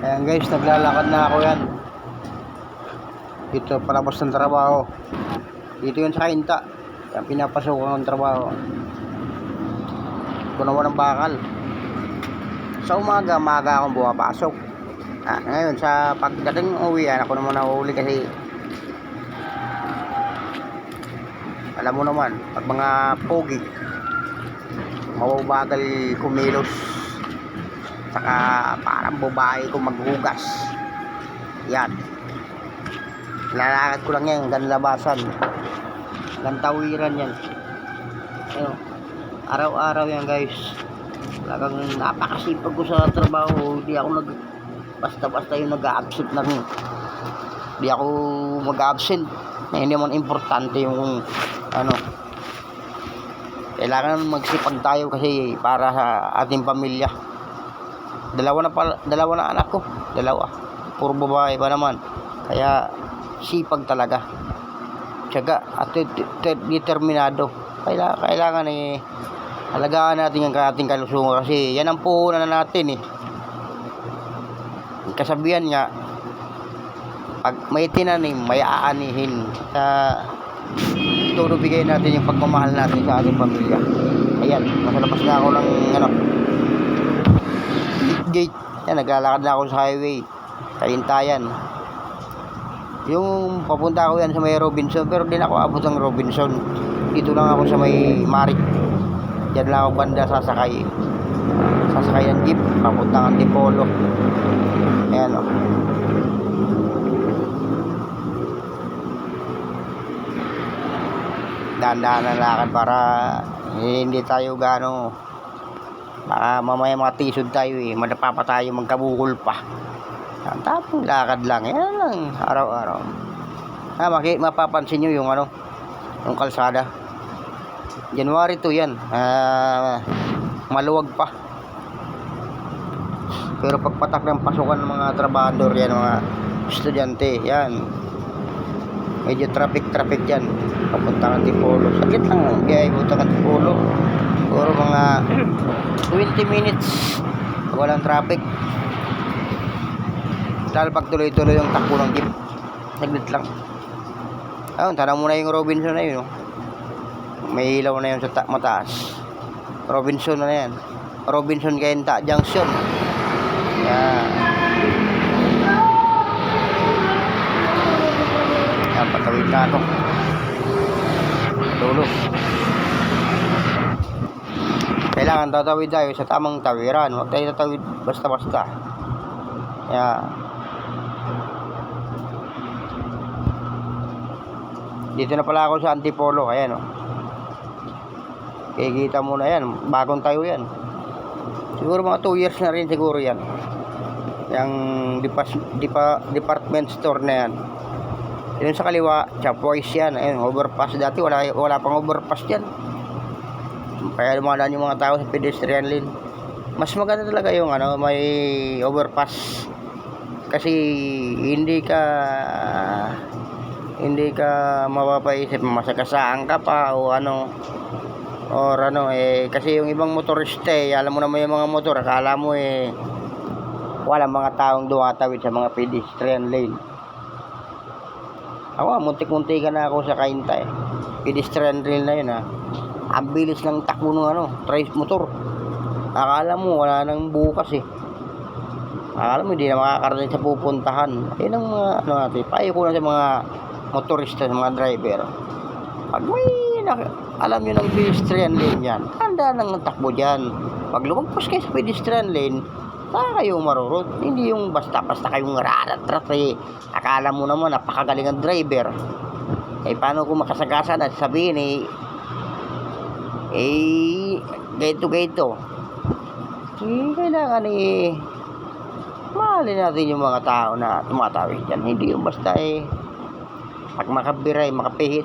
Ayan guys, naglalakad na ako yan. Dito palabas ng trabaho. Dito yun sa Kainta. Yan pinapasok ko ng trabaho. Kunawa ng bakal. Sa umaga akong bumapasok. Ngayon sa pagdating uwian, ako naman nahuli kasi alam mo naman, pag mga pogi mababagal kumilos, saka parang babae kung maghugas. Yan, lalakad ko lang yan hanggang labasan, hanggang tawiran yan. Ayun, araw-araw yan guys. Talagang napakasipag ko sa trabaho. Hindi ako basta-basta yung nag-a-absent lang. Hindi ako mag-absent. Hindi naman importante yung kailangan magsipag tayo kasi para sa ating pamilya. Dalawa na anak ko. Puro babae pa naman. Kaya sipag talaga. Tiyaga at determinado. Kailangan alagaan natin ang ating kalusugan kasi yan ang puhunan na natin Kasabihan nga, pag may tinanim, may aanihin. Ito bigay natin yung pagmamahal natin sa ating pamilya. Ayan, masalabas na ako ng gate. Yan, naglalakad na ako sa highway. Kaintayan. Yung papunta ako yan sa may Robinson, pero din ako abot ng Robinson. Dito lang ako sa may Marit. Diyan lang ako banda sasakay ng jeep papuntang Antipolo. Ayan dahan-dahan na lakad para hindi tayo baka mamaya matisod tayo madapa pa tayo, magkabukol pa. Tapos lakad lang, yan lang araw-araw. Mapapansin nyo yung yung kalsada. January 2 yan, maluwag pa. Pero pagpatak ng pasukan ng mga trabahador yan, mga estudyante, yan medyo traffic yan papuntang Antipolo. Saglit lang kaya ibuntang Antipolo, puro mga 20 minutes walang traffic. Dahil pag tuloy-tuloy yung takbo ng jeep, saglit lang. Ayun, tanong mo na yung Robinson na yun may ilaw na yun sa mataas. Robinson na yan, Robinson Kainta Junction. Yan, patawid na ako dulo. Kailangan tatawid tayo sa tamang tawiran, huwag tayo tatawid basta-basta. Yan, dito na pala ako sa Antipolo. Ayan kikita mo na yan, bagong tayo yan. Siguro mga 2 years na rin siguro yan, yung department store na yan. Yun sa kaliwa, Chapwise yan. Ayun, overpass. Dati wala pang overpass yan. Kaya dumadaan yung mga tao sa pedestrian lane. Mas maganda talaga yung may overpass. Kasi hindi ka mapapaisip masagasaan ka pa o kasi yung ibang motorista alam mo naman yung mga motor, akala mo wala mga taong dumatawid sa mga pedestrian lane. Ako muntik-muntikan na ako sa Kainta pedestrian lane na yun ang bilis ng takbo ng motor. Akala mo wala nang bukas akala mo hindi na makakarating sa pupuntahan. Ayun ang mga natin, payo ko na sa mga motorista, sa mga driver, pag may alam nyo ng pedestrian lane yan, handa nang takbo dyan. Pag lumagpas kayo sa pedestrian lane, kayo marurot. Hindi yung basta-basta kayong rarat-rat akala mo naman napakagaling ang driver. Paano kung makasagasa na sabihin gaito kailangan mahalin natin yung mga tao na tumatawid dyan. Hindi yung basta pag makabira makapihit